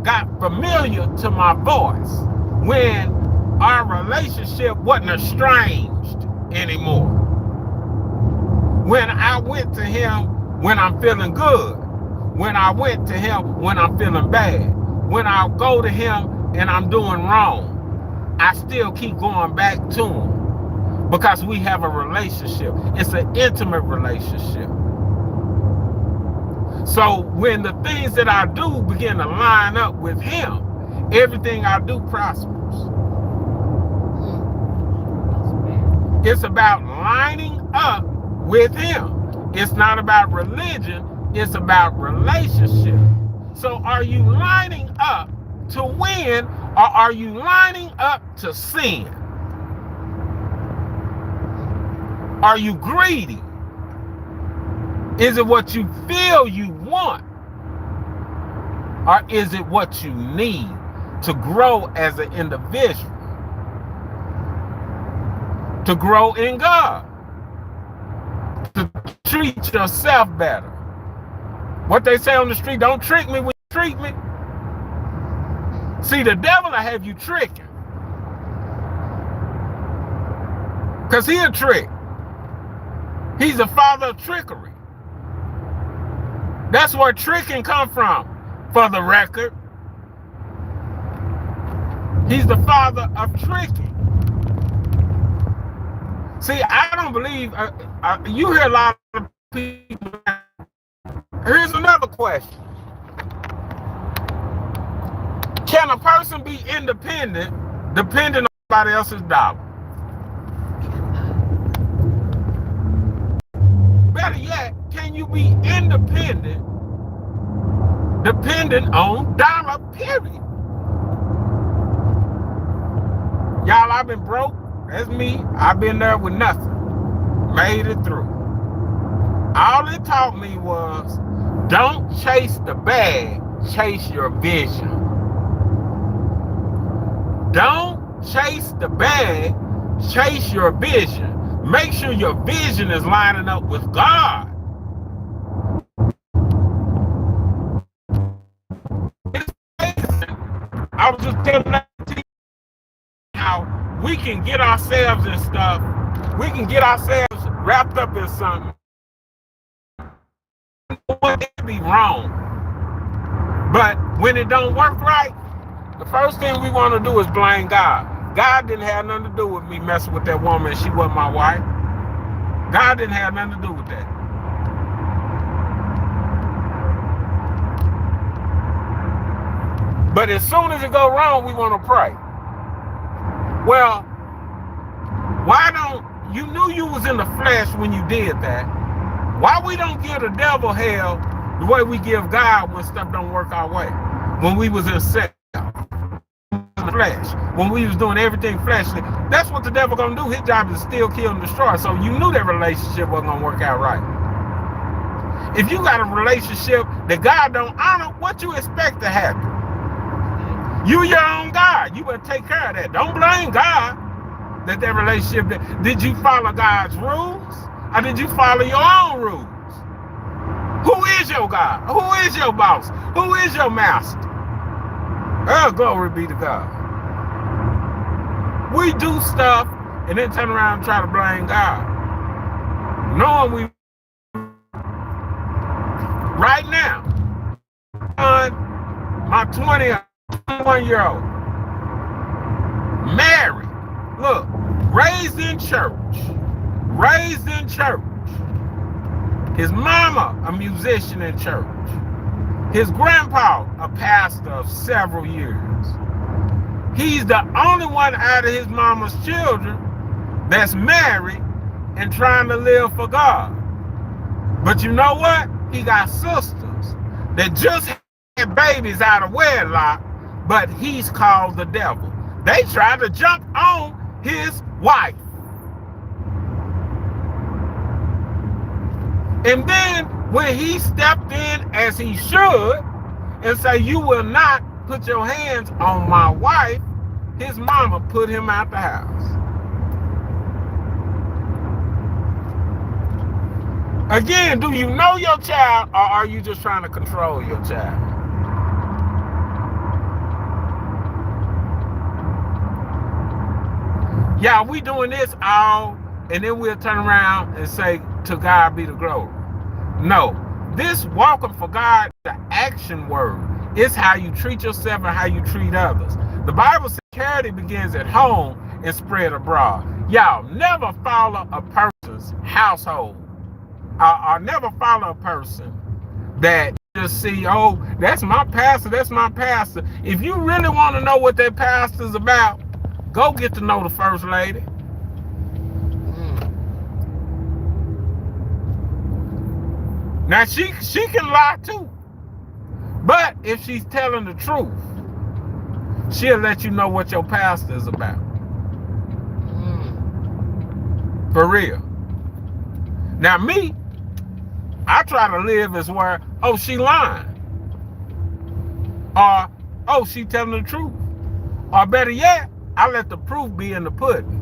got familiar to my voice, when our relationship wasn't estranged anymore. When I went to him when I'm feeling good, when I went to him when I'm feeling bad, when I go to him and I'm doing wrong, I still keep going back to him because we have a relationship. It's an intimate relationship. So when the things that I do begin to line up with him, everything I do prospers. It's about lining up with him. It's not about religion. It's about relationship. So are you lining up to win, or are you lining up to sin? Are you greedy? Is it what you feel you want? Or is it what you need to grow as an individual? To grow in God? To treat yourself better? What they say on the street, don't trick me when you treat me. See, the devil will have you tricking. Because he'll trick. He's the father of trickery. That's where tricking come from, for the record. He's the father of tricking. See, I don't believe, you hear a lot of people. Here's another question. Can a person be independent, depending on somebody else's dollar? Better yet, can you be independent, dependent on dollar, period? Y'all, I've been broke. That's me. I've been there with nothing. Made it through. All it taught me was, don't chase the bag, chase your vision. Don't chase the bag, chase your vision. Make sure your vision is lining up with God. It's amazing. I was just telling you how we can get ourselves in stuff. We can get ourselves wrapped up in something. It can be wrong. But when it don't work right, the first thing we want to do is blame God. God didn't have nothing to do with me messing with that woman. She wasn't my wife. God didn't have nothing to do with that. But as soon as it go wrong, we want to pray. Well, why don't, you knew you was in the flesh when you did that. Why we don't give the devil hell the way we give God when stuff don't work our way? When we was in self, flesh, when we was doing everything fleshly, that's what the devil gonna do. His job is to steal, kill, and destroy. So you knew that relationship wasn't gonna work out right. If you got a relationship that God don't honor, what you expect to happen? You your own God. You better take care of that. Don't blame God that relationship. Did you follow God's rules, or did you follow your own rules? Who is your God? Who is your boss? Who is your master? Oh, glory be to God. We do stuff and then turn around and try to blame God. Knowing we right now, my 21-year-old, married, look, raised in church. His mama, a musician in church. His grandpa, a pastor of several years. He's the only one out of his mama's children that's married and trying to live for God. But you know what? He got sisters that just had babies out of wedlock, but he's called the devil. They tried to jump on his wife. And then when he stepped in as he should and say, you will not put your hands on my wife, his mama put him out the house. Again, do you know your child, or are you just trying to control your child? Yeah, we doing this all, and then we'll turn around and say, to God be the glory. No, this walking for God, the action word, is how you treat yourself and how you treat others. The Bible says charity begins at home and spread abroad. Y'all never follow a person's household. Or never follow a person that just see, oh, that's my pastor, that's my pastor. If you really want to know what that pastor's about, go get to know the first lady. Now, she can lie too. But if she's telling the truth, she'll let you know what your pastor is about. For real. Now, me, I try to live as where, oh, she lying. Or, oh, she telling the truth. Or better yet, I let the proof be in the pudding.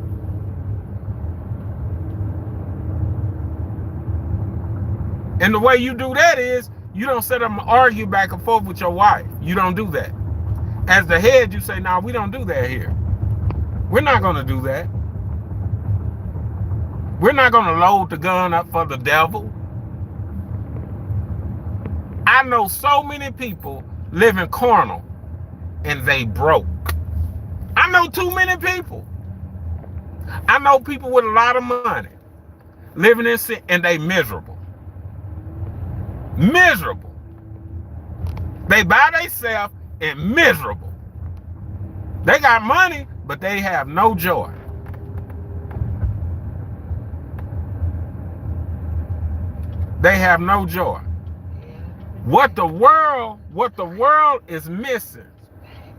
And the way you do that is, you don't sit up and argue back and forth with your wife. You don't do that. As the head, you say, no, we don't do that here. We're not going to do that. We're not going to load the gun up for the devil. I know so many people living carnal and they broke. I know too many people. I know people with a lot of money living in sin and they miserable. Miserable. They by themselves and miserable. They got money, but they have no joy. They have no joy. What the world is missing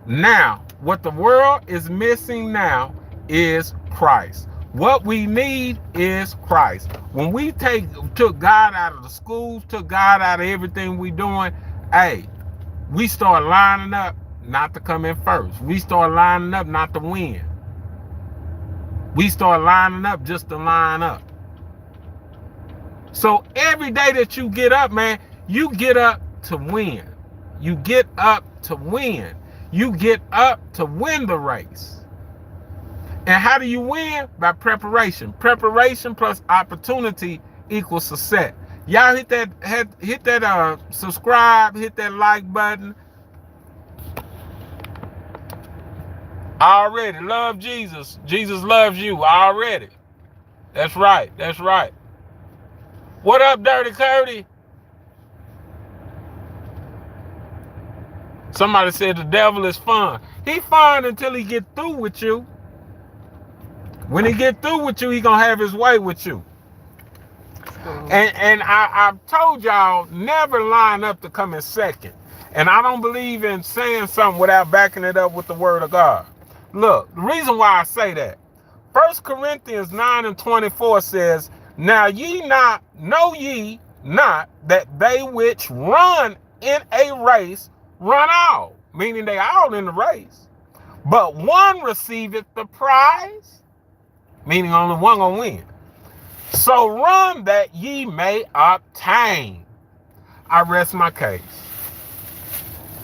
now, what the world is missing now is Christ. What we need is Christ. When we took God out of the schools, took God out of everything we doing, hey, we start lining up not to come in first. We start lining up not to win. We start lining up just to line up. So every day that you get up, man, you get up to win. You get up to win. You get up to win the race. And how do you win? By preparation. Preparation plus opportunity equals success. Y'all hit that subscribe, hit that like button. Already love Jesus. Jesus loves you already. That's right. That's right. What up, Dirty Curdy? Somebody said the devil is fun. He fun until he get through with you. When he get through with you, he gonna have his way with you. And I've told y'all, never line up to come in second. And I don't believe in saying something without backing it up with the word of God. Look, the reason why I say that, 1 Corinthians 9:24 says, now know ye not that they which run in a race run all, meaning they all in the race, but one receiveth the prize, meaning only one gonna win. So run that ye may obtain. I rest my case.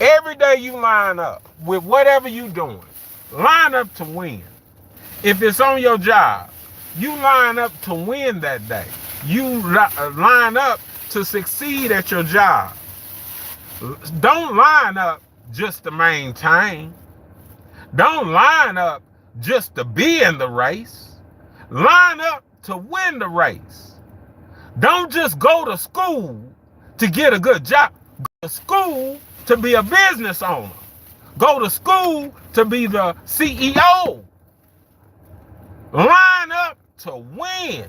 Every day you line up with whatever you doing, line up to win. If it's on your job, you line up to win that day. You line up to succeed at your job. Don't line up just to maintain. Don't line up just to be in the race. Line up to win the race. Don't just go to school to get a good job. Go to school to be a business owner. Go to school to be the CEO. Line up to win.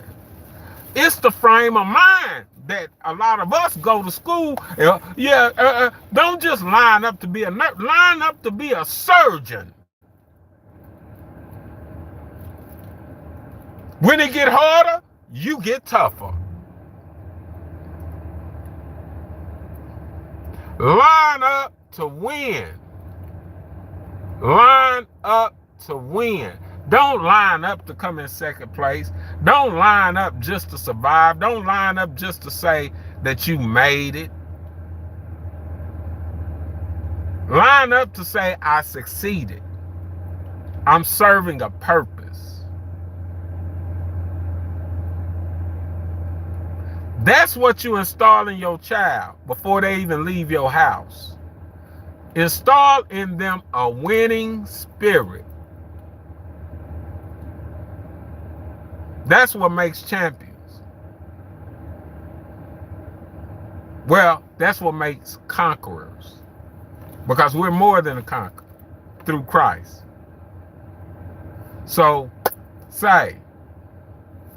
It's the frame of mind that a lot of us go to school. Don't just line up to be a nurse. Line up to be a surgeon. When it get harder, you get tougher. Line up to win. Line up to win. Don't line up to come in second place. Don't line up just to survive. Don't line up just to say that you made it. Line up to say, I succeeded. I'm serving a purpose. That's what you install in your child before they even leave your house. Install in them a winning spirit. That's what makes champions. Well, that's what makes conquerors. Because we're more than a conqueror through Christ. So, say,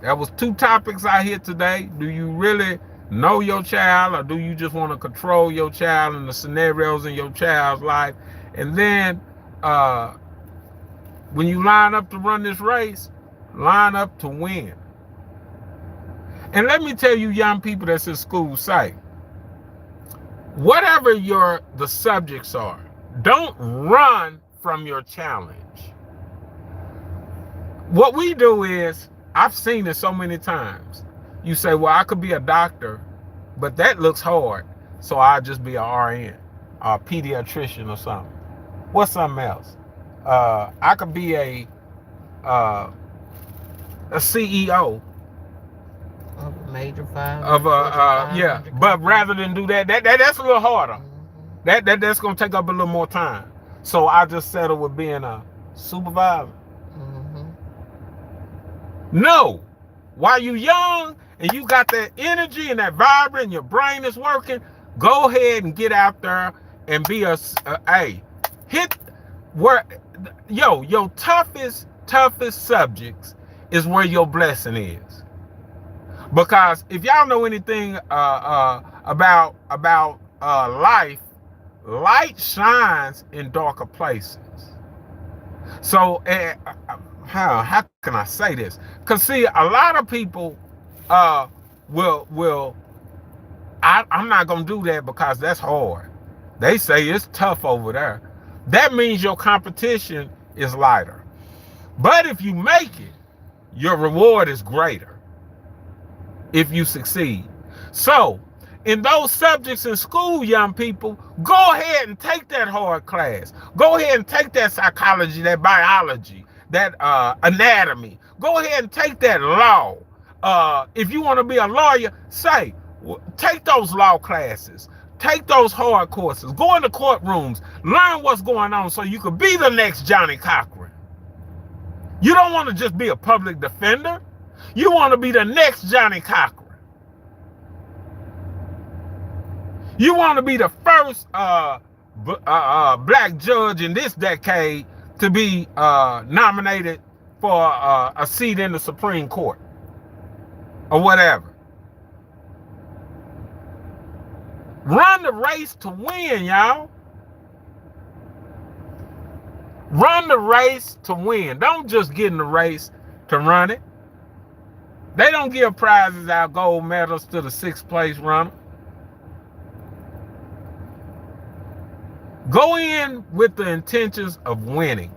that was 2 topics I hit today. Do you really know your child, or do you just want to control your child and the scenarios in your child's life? And then, when you line up to run this race, line up to win. And let me tell you, young people that's in school, say, whatever the subjects are, don't run from your challenge. What we do is, I've seen it so many times. You say, well, I could be a doctor, but that looks hard, so I'll just be a RN, a pediatrician or something. What's something else? I could be a CEO
of a major five.
But rather than do that's a little harder. Mm-hmm. That's gonna take up a little more time. So I just settle with being a supervisor. Mm-hmm. No, while you young and you got that energy and that vibrant, and your brain is working, go ahead and get out there and be hit where your toughest subjects is where your blessing is. Because if y'all know anything about life, light shines in darker places. So how can I say this? Because see, a lot of people will I'm not gonna do that because that's hard. They say it's tough over there. That means your competition is lighter. But if you make it, your reward is greater if you succeed. So, in those subjects in school, young people, go ahead and take that hard class. Go ahead and take that psychology, that biology, that anatomy. Go ahead and take that law. If you want to be a lawyer, take those law classes. Take those hard courses. Go into courtrooms. Learn what's going on so you could be the next Johnny Cochran. You don't want to just be a public defender. You want to be the next Johnny Cochran. You want to be the first black judge in this decade to be nominated for a seat in the Supreme Court or whatever. Run the race to win, y'all. Run the race to win. Don't just get in the race to run it. They don't give prizes out, gold medals, to the 6th place runner. Go in with the intentions of winning.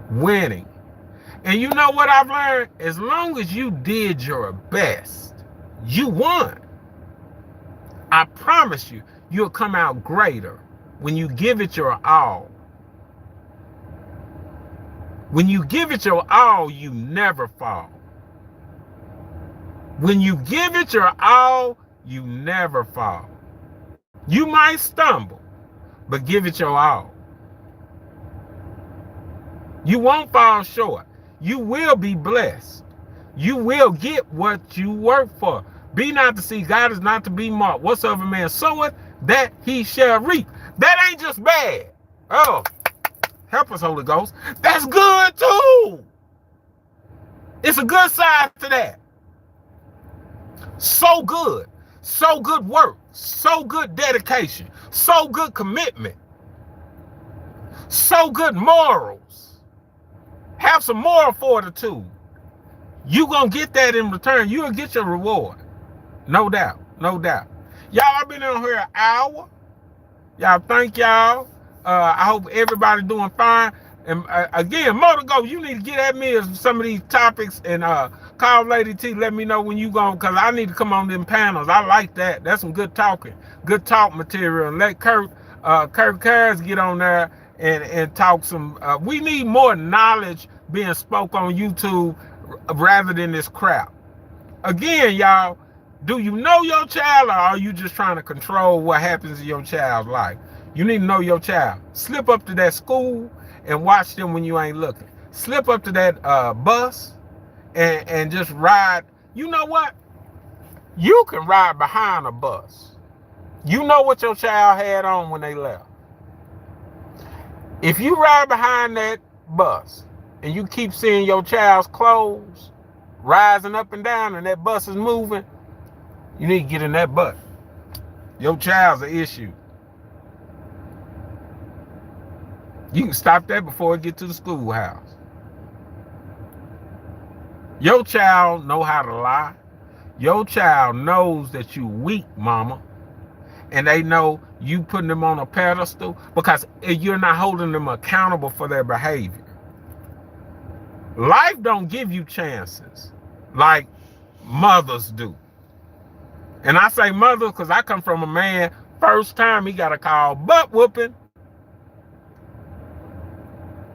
Winning. And you know what I've learned? As long as you did your best, you won. I promise you, you'll come out greater when you give it your all. When you give it your all, you never fall. When you give it your all, you never fall. You might stumble, but give it your all. You won't fall short. You will be blessed. You will get what you work for. Be not deceived. God is not to be mocked. Whatsoever man soweth, that he shall reap. That ain't just bad. Oh, help us, Holy Ghost. That's good too. It's a good side to that. So good. So good work. So good dedication. So good commitment. So good morals. Have some moral fortitude. You gonna get that in return. You'll get your reward. No doubt. No doubt. Y'all, I've been on here an hour. Y'all, thank y'all. I hope everybody doing fine. And again, more to go. You need to get at me as some of these topics and call Lady T. Let me know when you going, because I need to come on them panels. I like that. That's some good talking, good talk material. And let Kurt Karras get on there and talk some. We need more knowledge being spoke on YouTube rather than this crap. Again, y'all, do you know your child, or are you just trying to control what happens in your child's life? You need to know your child. Slip up to that school and watch them when you ain't looking. Slip up to that bus and just ride. You know what? You can ride behind a bus. You know what your child had on when they left. If you ride behind that bus and you keep seeing your child's clothes rising up and down and that bus is moving, you need to get in that bus. Your child's an issue. You can stop that before it get to the schoolhouse. Your child know how to lie. Your child knows that you weak, mama. And they know you putting them on a pedestal because you're not holding them accountable for their behavior. Life don't give you chances like mothers do. And I say mother because I come from a man, first time he got a call butt whooping.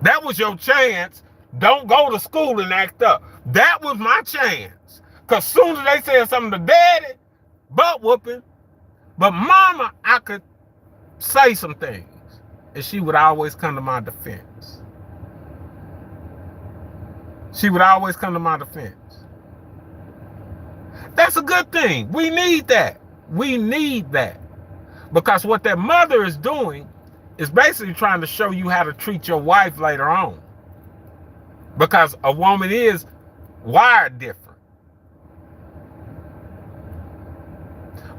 That was your chance. Don't go to school and act up. That was my chance. Because soon as they said something to daddy, butt whooping. But mama, I could say some things. And she would always come to my defense. She would always come to my defense. That's a good thing. We need that. We need that. Because what that mother is doing is basically trying to show you how to treat your wife later on. Because a woman is wired different.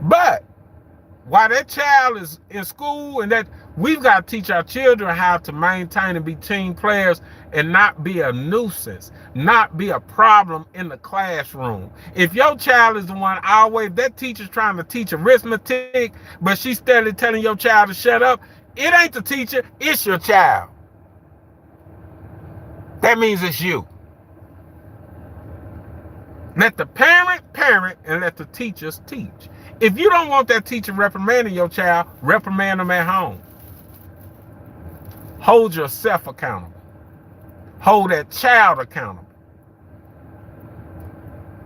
But while that child is in school, and that we've got to teach our children how to maintain and be team players and not be a nuisance, not be a problem in the classroom. If your child is the one always, that teacher's trying to teach arithmetic, but she's steadily telling your child to shut up, it ain't the teacher, it's your child. That means it's you. Let the parent, and let the teachers teach. If you don't want that teacher reprimanding your child, reprimand them at home. Hold yourself accountable. Hold that child accountable.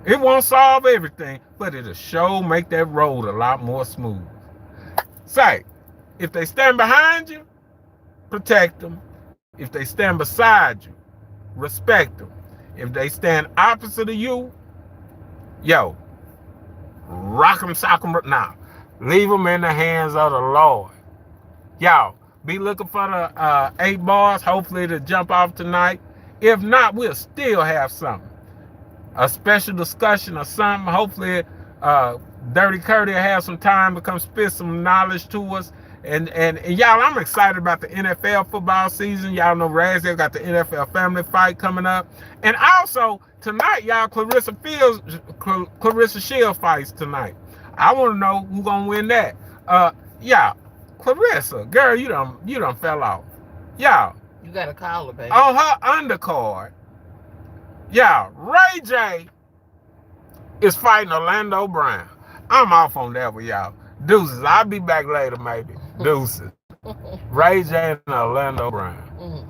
It won't solve everything, but it'll sure make that road a lot more smooth. Say, if they stand behind you, protect them. If they stand beside you, respect them. If they stand opposite of you, yo, rock them, sock them. Now, leave them in the hands of the Lord. Y'all, be looking for the 8 bars. Hopefully it'll jump off tonight. If not, we'll still have something. A special discussion or something. Hopefully Dirty Curdy will have some time to come spit some knowledge to us. And y'all, I'm excited about the NFL football season. Y'all know Razzle got the NFL family fight coming up. And also, tonight, y'all, Clarissa Shields fights tonight. I want to know who's going to win that. Yeah, Clarissa, girl, you done fell off. Y'all.
You got to call her, baby.
On her undercard, y'all, Ray J is fighting Orlando Brown. I'm off on that with y'all. Deuces. I'll be back later, maybe. Deuces. Ray J and Orlando Brown.